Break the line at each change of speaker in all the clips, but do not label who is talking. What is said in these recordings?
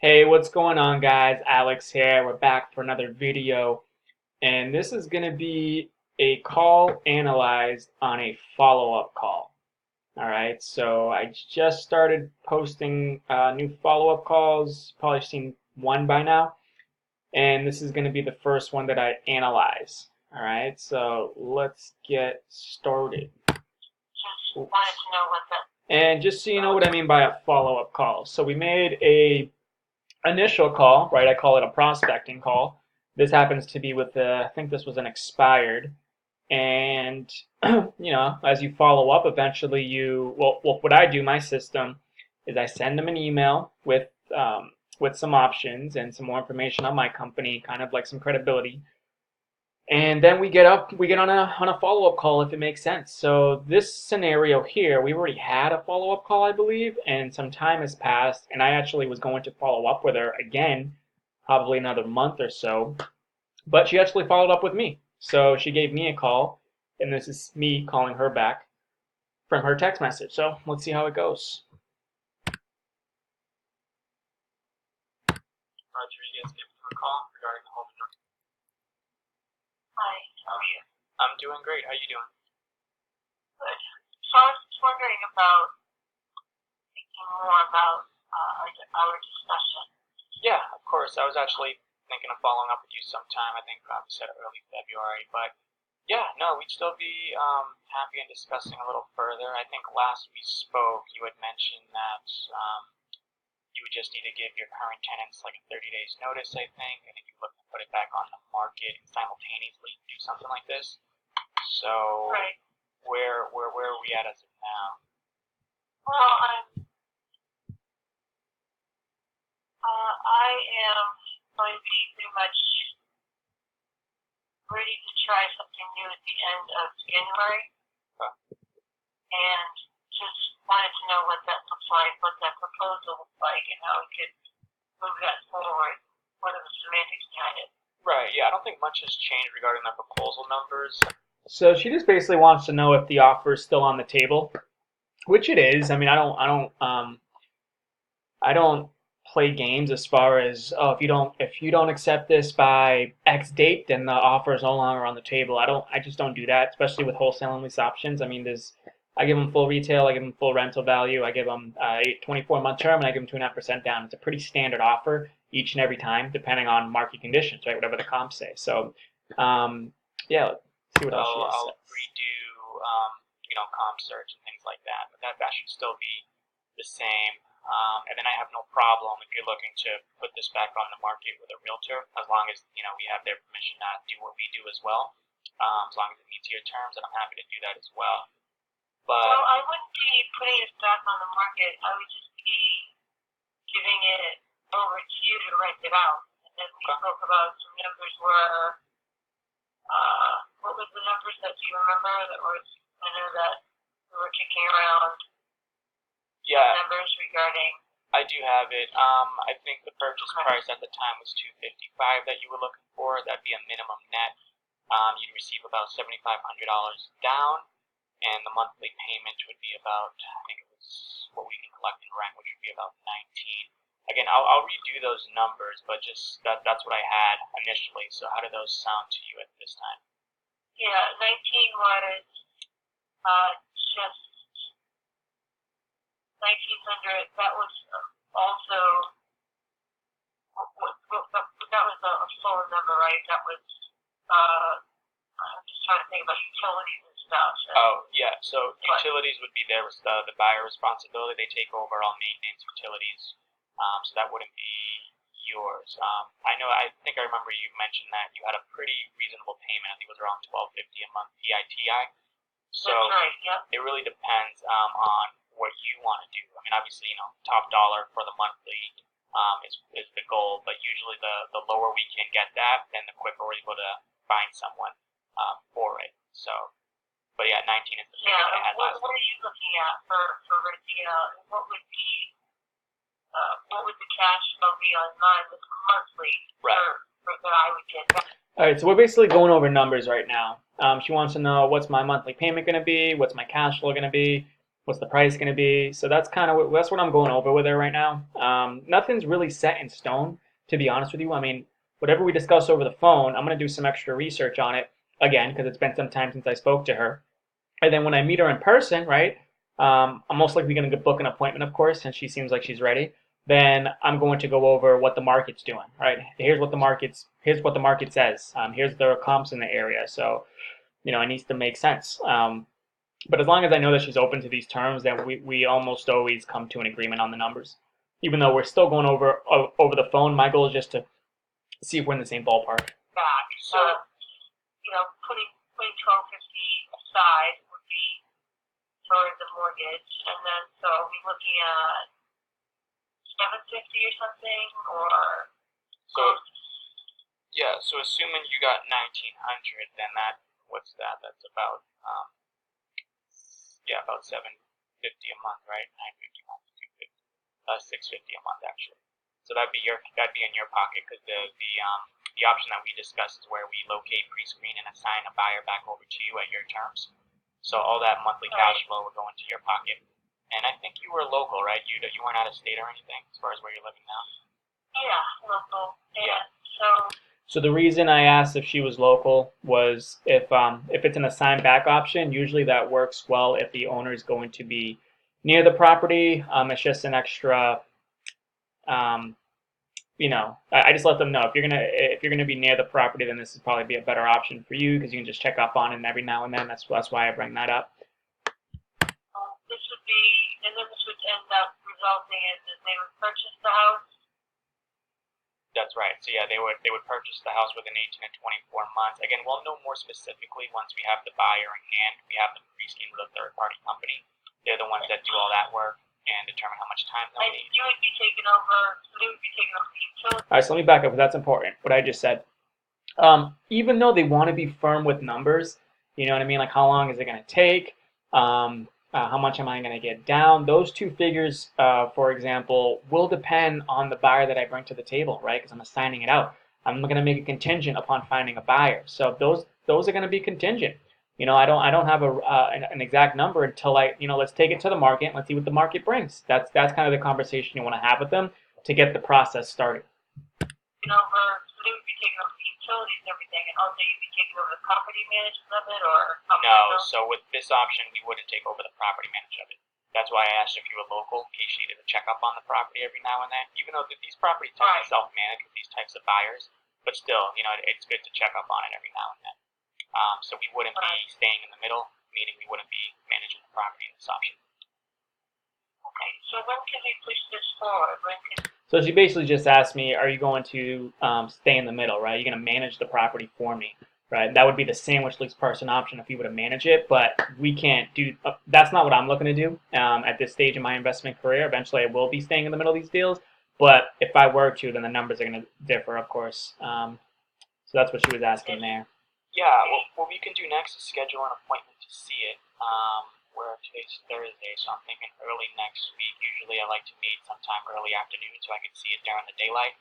Hey, what's going on, guys? Alex here. We're back for another video, and this is going to be a call analyzed on a follow-up call. All right, so I just started posting new follow-up calls. Probably seen one by now, and this is going to be the first one that I analyze. All right, so let's get started.
Just wanted to know what that.
And just so you know what I mean by a follow-up call. So we made a initial call, right? I call it a prospecting call. This happens to be with I think this was an expired. And, as you follow up, eventually what I do, my system, is I send them an email with some options and some more information on my company, kind of like some credibility. And then we get on a follow-up call if it makes sense. So this scenario here, we already had a follow-up call, I believe, and some time has passed, and I actually was going to follow up with her again, probably another month or so, but she actually followed up with me. So she gave me a call, and this is me calling her back from her text message. So let's see how it goes. Rodriguez gave me a call regarding the home.
Hi, how are you?
I'm doing great. How you doing?
Good. So I was just wondering about thinking more about our discussion.
Yeah, of course. I was actually thinking of following up with you sometime. I think probably said early February, but yeah, no, we'd still be happy in discussing a little further. I think last we spoke, you had mentioned that you would just need to give your current tenants like a 30 days notice, I think, and then you look to put it back on the market and simultaneously do something like this. So
Right.
where are we at as of now?
Well, I am going to be pretty much ready to try something new at the end of January, and just wanted to know what that looks like, what that proposal looks like, and how we could move that forward. What are the semantics behind it?
Right, yeah, I don't think much has changed regarding the proposal numbers. So she just basically wants to know if the offer is still on the table, which it is. I mean, I don't play games as far as, oh, if you don't accept this by X date, then the offer is no longer on the table. I just don't do that, especially with wholesale and lease options. I mean, I give them full retail, I give them full rental value, I give them a 24-month term, and I give them 2.5% down. It's a pretty standard offer each and every time, depending on market conditions, right? Whatever the comps say. So, yeah, let's see what else she has. I'll redo, comp search and things like that, but that should still be the same. And then I have no problem if you're looking to put this back on the market with a realtor, as long as we have their permission to do what we do as well. As long as it meets your terms, and I'm happy to do that as well. But
well, I wouldn't be putting it back on the market. I would just be giving it over to you to rent it out. And then we spoke about some numbers where, what was the numbers that you remember? I know that we were kicking around.
Yeah.
Numbers regarding.
I do have it. I think the purchase price at the time was $255 that you were looking for. That'd be a minimum net. You'd receive about $7,500 down, and the monthly payment would be about, I think it was what we can collect in rent, which would be about 19. Again, I'll redo those numbers, but just that's what I had initially. So how do those sound to you at this time?
Yeah, 19 was just 1900. That was also that was a full number, right? That was I'm just trying to think about utilities and stuff.
Oh yeah, so utilities would be the buyer responsibility. They take over all maintenance, utilities, so that wouldn't be yours. I think I remember you mentioned that you had a pretty reasonable payment. I think it was around $12.50 a month PITI. So
that's right, yep.
It really depends on what you want to do. I mean, obviously, top dollar for the monthly is the goal, but usually the lower we can get that, then the quicker we're able to find someone for it. So, but yeah, 19 is the figure that I had last.
What are you looking at for renting out? What would the cash flow be on mine monthly for that I would get?
All right, so we're basically going over numbers right now. She wants to know what's my monthly payment going to be, what's my cash flow going to be, What's the price going to be? So that's what I'm going over with her right now. Nothing's really set in stone, to be honest with you. I mean, whatever we discuss over the phone, I'm going to do some extra research on it again because it's been some time since I spoke to her. And then when I meet her in person, right, I'm most likely going to book an appointment, of course, since she seems like she's ready. Then I'm going to go over what the market's doing, right? Here's what the market says. Here's the comps in the area. So, it needs to make sense. But as long as I know that she's open to these terms, then we almost always come to an agreement on the numbers. Even though we're still going over the phone, my goal is just to see if we're in the same ballpark.
Back. So, putting 1250 aside would be towards the mortgage, and then so are we looking at 750 or something, or
So yeah, so assuming you got 1900, then what's that? That's about about 750 a month, right? 950 a month, 250, 650 a month actually. So that'd be in your pocket because the option that we discussed is where we locate, pre-screen, and assign a buyer back over to you at your terms. So all that monthly cash flow would go into your pocket. And I think you were local, right? You weren't out of state or anything as far as where you're living now.
Yeah, local.
Yeah.
So the reason I asked if she was local was if it's an assign back option, usually that works well if the owner is going to be near the property. It's just an extra. I just let them know if you're gonna be near the property, then this would probably be a better option for you because you can just check up on it every now and then. That's why I bring that up.
This would be, and then this would end up resulting in that they would purchase the house.
That's right. So yeah, they would purchase the house within 18 to 24 months. Again, we'll know more specifically once we have the buyer in hand. We have them pre-screened with a third-party company. They're the ones that do all that work and determine how much time they'll need.
You would be taking over. They would be taking over the utility.
All right, so let me back up because that's important. What I just said. Even though they want to be firm with numbers, you know what I mean? Like how long is it going to take? How much am I going to get down? Those two figures, for example, will depend on the buyer that I bring to the table, right? Because I'm assigning it out. I'm going to make a contingent upon finding a buyer. So those are going to be contingent. I don't have an exact number until let's take it to the market. Let's see what the market brings. That's kind of the conversation you want to have with them to get the process started.
They would be taking over the utilities and everything, and also you'd be taking over the property management of it, or
no. So with this option, we wouldn't take over the property management of it. That's why I asked if you were local, in case you needed to check up on the property every now and then. Even though these properties tend to self-manage with these types of buyers, but still, it's good to check up on it every now and then. So we wouldn't be staying in the middle, meaning we wouldn't be managing the property in this option.
Okay. So when can we push this forward?
So she basically just asked me, are you going to stay in the middle, right? You're going to manage the property for me, right? That would be the sandwich lease person option if you were to manage it, but we can't do, that's not what I'm looking to do at this stage in my investment career. Eventually I will be staying in the middle of these deals, but if I were to, then the numbers are going to differ, of course. So that's what she was asking there.
Yeah, what we can do next is schedule an appointment to see it. Today's Thursday, so I'm thinking early next week. Usually I like to meet sometime early afternoon so I can see it during the daylight.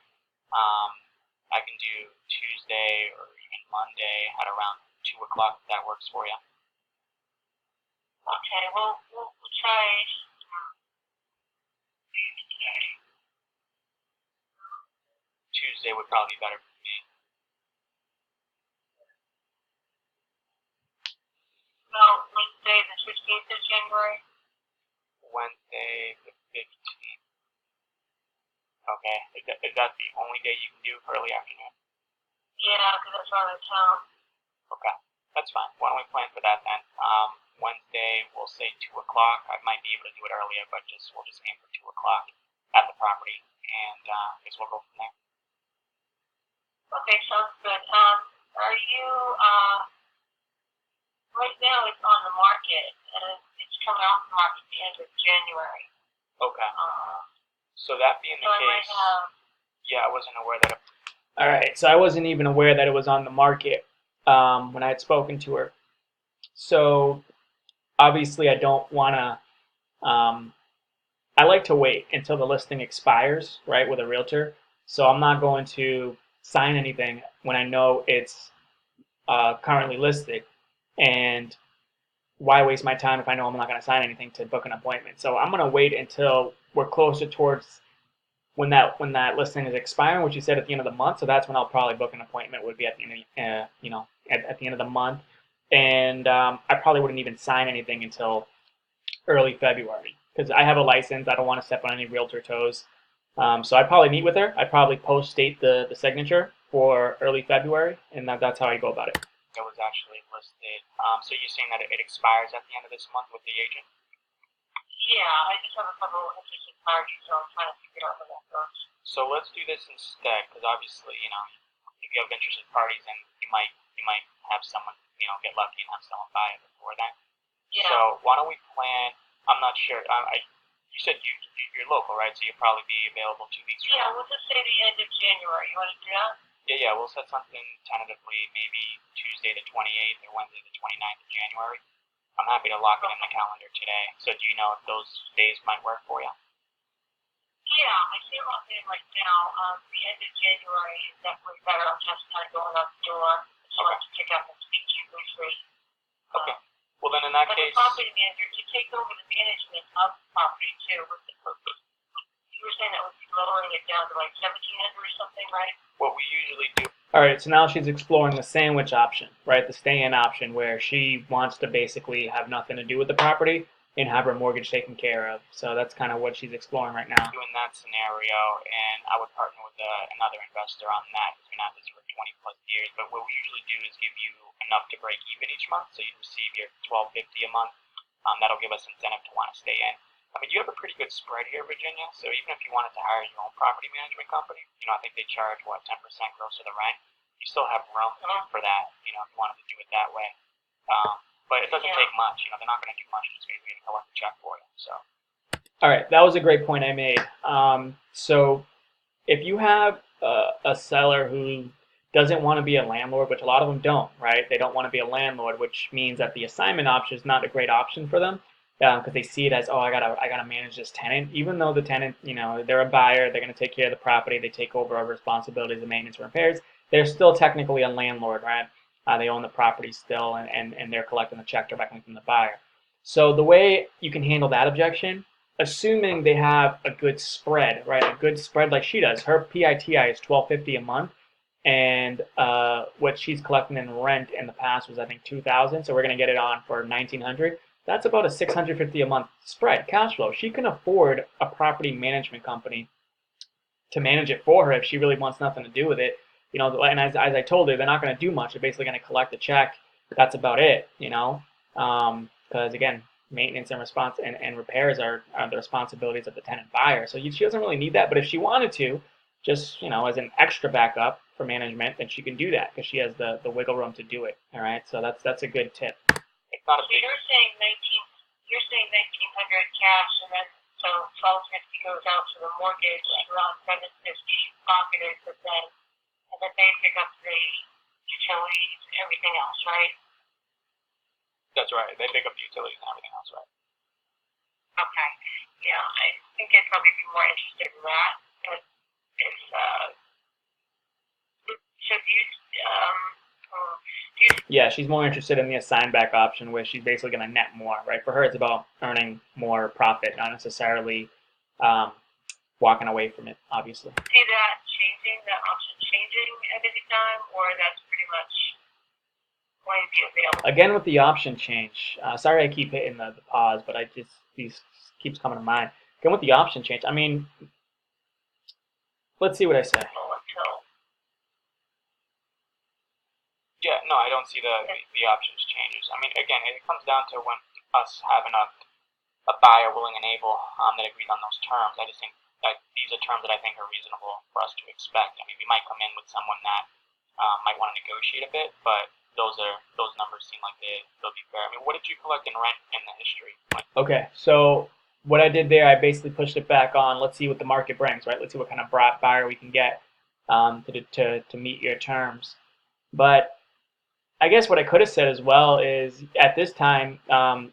I can do Tuesday or even Monday at around 2 o'clock if that works for you.
Okay, well, we'll try.
Tuesday would probably be better for me.
Well, Wednesday the 15th of January.
Wednesday the 15th. Okay, is that the only day you can do early afternoon?
Yeah, because that's all in town.
Okay, that's fine. Why don't we plan for that then? Wednesday, we'll say 2 o'clock. I might be able to do it earlier, but we'll just aim for 2 o'clock at the property, and I guess we'll go from there.
Okay, sounds good. Are you, right now it's on the market, and it's coming off the market at the end of January.
Okay. So that being the case, I wasn't aware that.
All right, so I wasn't even aware that it was on the market when I had spoken to her. So obviously, I don't want to. I like to wait until the listing expires, right, with a realtor. So I'm not going to sign anything when I know it's currently listed. And why waste my time if I know I'm not going to sign anything to book an appointment? So I'm going to wait until we're closer towards when that listing is expiring, which you said at the end of the month. So that's when I'll probably book an appointment. Would be at the end of, at the end of the month, and I probably wouldn't even sign anything until early February because I have a license. I don't want to step on any realtor toes. So I'd probably meet with her. I'd probably post date the signature for early February, and that's how I go about it.
It was actually listed. So you're saying that it expires at the end of this month with the agent?
Yeah, I just have a couple of interested parties, so I'm trying to figure out where that goes.
So let's do this instead, because obviously, if you have interested parties, and you might have someone, get lucky and have someone buy it before then.
Yeah.
So why don't we plan? I'm not sure. You said you're local, right? So you'll probably be available 2 weeks from
Yeah,
now.
we'll just say the end of January. You want to do that?
Yeah. We'll set something tentatively, maybe Tuesday the 28th or Wednesday the 29th of January. I'm happy to lock it in the calendar today. So do you know if those days might work for you?
Yeah, I feel like it right now. The end of January is definitely better. I'm just kind of going out the door. So I have to pick up and speak to you briefly.
Okay. Well, then in that
But the
case,
property manager to take over the management of the property too. You were saying that would be lowering it down to like 1,700 or something, right?
what we usually do.
All right, so now she's exploring the sandwich option, right? The stay-in option, where she wants to basically have nothing to do with the property and have her mortgage taken care of. So that's kind of what she's exploring right now.
In that scenario, and I would partner with another investor on that. We've been at this for 20 plus years. But what we usually do is give you enough to break even each month, so you receive your $1,250 a month. That'll give us incentive to want to stay in. I mean, you have a pretty good spread here, Virginia. So even if you wanted to hire your own property management company, I think they charge 10% gross of the rent. You still have room for that, if you wanted to do it that way. But it doesn't take much. They're not going to do much. Just maybe collect a check for you. So.
All right, that was a great point I made. So if you have a seller who doesn't want to be a landlord, which a lot of them don't, right? They don't want to be a landlord, which means that the assignment option is not a great option for them because they see it as, I gotta manage this tenant. Even though the tenant, they're a buyer, they're gonna take care of the property, they take over our responsibilities of maintenance and repairs. They're still technically a landlord, right? They own the property still, and they're collecting the check directly from the buyer. So the way you can handle that objection, assuming they have a good spread, right? A good spread like she does. Her PITI is $1,250 a month, and what she's collecting in rent in the past was I think $2,000. So we're gonna get it on for $1,900. That's about a $650 a month spread cash flow. She can afford a property management company to manage it for her if she really wants nothing to do with it. And as I told her, they're not going to do much. They're basically going to collect a check. That's about it. Because again, maintenance and repairs are the responsibilities of the tenant buyer. So she doesn't really need that. But if she wanted to, just as an extra backup for management, then she can do that because she has the wiggle room to do it. All right. So that's a good tip.
It's not a
So
big.
you're saying 1,900 cash, and then so 1,250 goes out to the mortgage, around 750 pocketed, and then they pick up the utilities and everything else, right?
That's right. They pick up the utilities and everything else, right?
Okay. Yeah, I think I'd probably be more interested in that. So do you,
Yeah, she's more interested in the assigned back option where she's basically going to net more, right? For her, it's about earning more profit, not necessarily walking away from it, obviously.
see that option changing at any time, or that's pretty much going to be available?
Again, with the option change, sorry I keep hitting the pause, but these keeps coming to mind. Again, with the option change, I mean, let's see what I say.
Yeah, no, I don't see the options changes. I mean, again, it comes down to when us having a buyer willing and able that agrees on those terms. I just think that these are terms that I think are reasonable for us to expect. I mean, we might come in with someone that might want to negotiate a bit, but those numbers seem like they'll be fair. I mean, what did you collect in rent in the history?
Okay, so what I did there, I basically pushed it back on. Let's see what the market brings, right? Let's see what kind of buyer we can get to meet your terms. But I guess what I could have said as well is at this time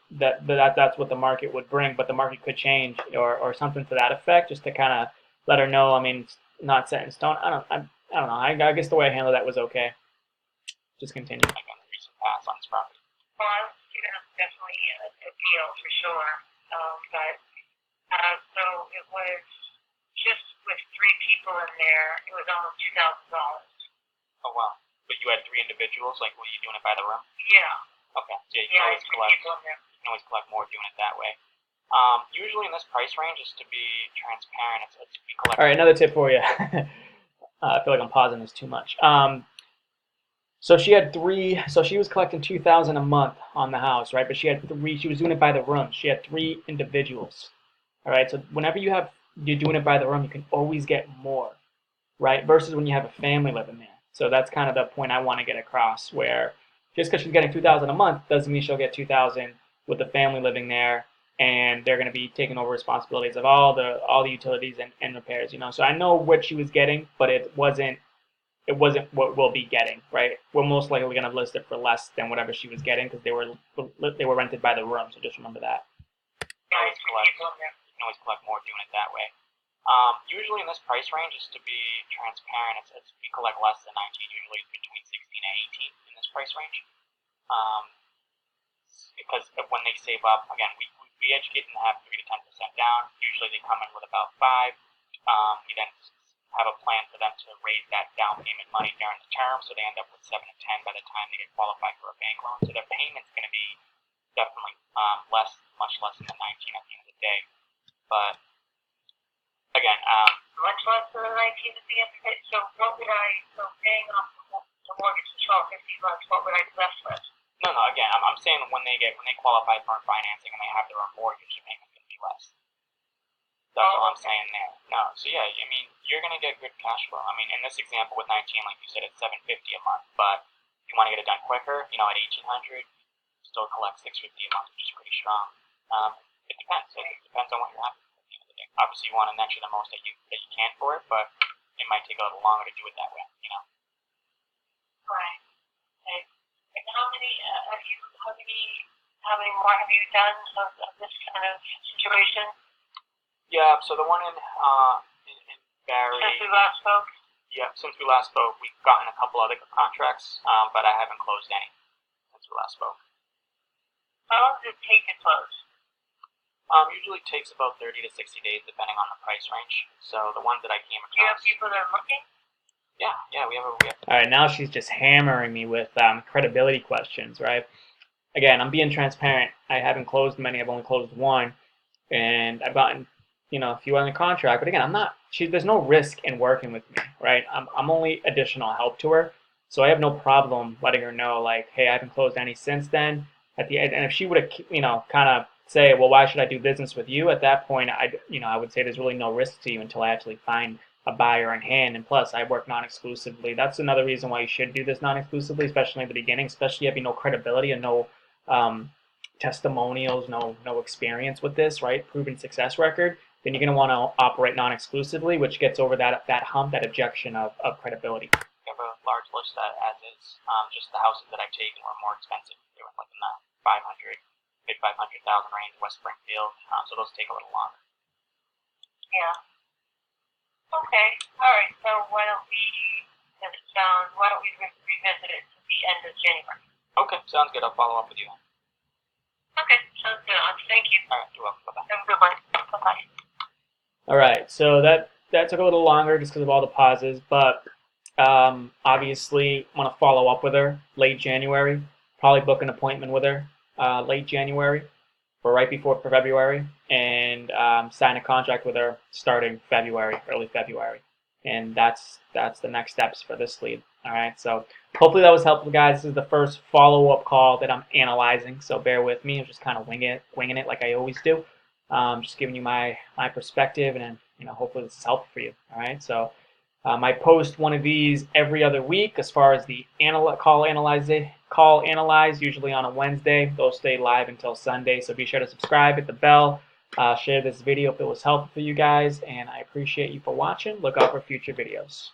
that's what the market would bring, but the market could change or something to that effect, just to kind of let her know. I mean, it's not set in stone. I don't know. I guess the way I handled that was okay. Just continue.
Like on the recent past on this property.
Well, I was definitely definitely a deal for sure. But so it was just with 3 people in there. It was almost $2,000.
Oh wow. But you had 3 individuals. Like, were you doing it by the room?
Yeah.
Okay. So yeah, you
Yeah,
can
I
always
had 3
collect.
people in there.
You can always collect more doing it that way. Usually in this price range, just to be transparent, it's we collect.
All right, another tip for you. I feel like I'm pausing this too much. So she had 3. So she was collecting $2,000 a month on the house, right? But she had 3. She was doing it by the room. She had 3 individuals. All right. So whenever you're doing it by the room, you can always get more, right? Versus when you have a family living there. So that's kind of the point I want to get across. Where just because she's getting $2,000 a month doesn't mean she'll get $2,000 with the family living there, and they're going to be taking over responsibilities of all the utilities and repairs. So I know what she was getting, but it wasn't what we'll be getting, right? We're most likely going to list it for less than whatever she was getting because they were rented by the room. So just remember that.
Yeah, I had 3 people in there.
You can always collect more doing it that way. Usually in this price range, just to be transparent, it's we collect less than 19. Usually it's between 16 and 18 in this price range. Because when they save up, again, we educate them to have 3 to 10% down. Usually they come in with about 5. We then have a plan for them to raise that down payment money during the term, so they end up with 7 to 10 by the time they get qualified for a bank loan. So their payment's going to be definitely much less than the 19 at the end of the day. But again,
Much less than the 19 at the end of it. So what would so paying off the mortgage for $1,250, what would I be left with?
no. Again, I'm saying when they qualify for financing and they have their own mortgage, the payment's going to be less. That's all I'm saying there. No, so yeah, I mean, you're gonna get good cash flow. I mean, in this example with 19, like you said, it's $750 a month. But if you want to get it done quicker, at 1,800, still collect $650 a month, which is pretty strong. It depends. It depends on what you're having at the end of the day. Obviously, you want to nurture the most that you can for it, but it might take a little longer to do it that way.
Right. Okay. And how many more have you done of this kind of situation?
Yeah. So the one in Barrie.
Since we last spoke?
Yeah. Since we last spoke, we've gotten a couple other contracts, but I haven't closed any since we last spoke.
How long does it take to close?
Usually takes about 30 to 60 days, depending on the price range. So the ones that I came across.
Do you have people that are looking?
Yeah, we have.
All right, now she's just hammering me with credibility questions, right? Again, I'm being transparent. I haven't closed many. I've only closed 1, and I've gotten a few on the contract. But again, I'm not. There's no risk in working with me, right? I'm only additional help to her, so I have no problem letting her know, like, hey, I haven't closed any since then. At the end, and if she would have, kind of say, well, why should I do business with you? At that point, I would say there's really no risk to you until I actually find a buyer in hand. And plus, I work non-exclusively. That's another reason why you should do this non-exclusively, especially in the beginning, especially having no credibility and no testimonials, no experience with this, right? Proven success record. Then you're going to want to operate non-exclusively, which gets over that hump, that objection of credibility.
We have a large list as is. Just the houses that I've taken were more expensive. They were like in the mid 500,000 range, West Springfield. So those take a little longer.
Yeah. Okay. All right. So why don't we revisit it at the end of January?
Okay, sounds good. I'll follow up with you then.
Okay, sounds good. Thank you.
All right, you're welcome. Bye-bye.
Have a good one. Bye-bye.
All right, so that took a little longer just because of all the pauses, but obviously want to follow up with her late January. Probably book an appointment with her late January or right before February, and sign a contract with her starting early February. And that's the next steps for this lead. All right, so hopefully that was helpful, guys. This is the first follow-up call that I'm analyzing, so bear with me. I'm just kind of winging it like I always do. Just giving you my perspective, and hopefully this is helpful for you. All right, so I post one of these every other week as far as the call analyze, usually on a Wednesday. Those stay live until Sunday, so be sure to subscribe, hit the bell, share this video if it was helpful for you guys, and I appreciate you for watching. Look out for future videos.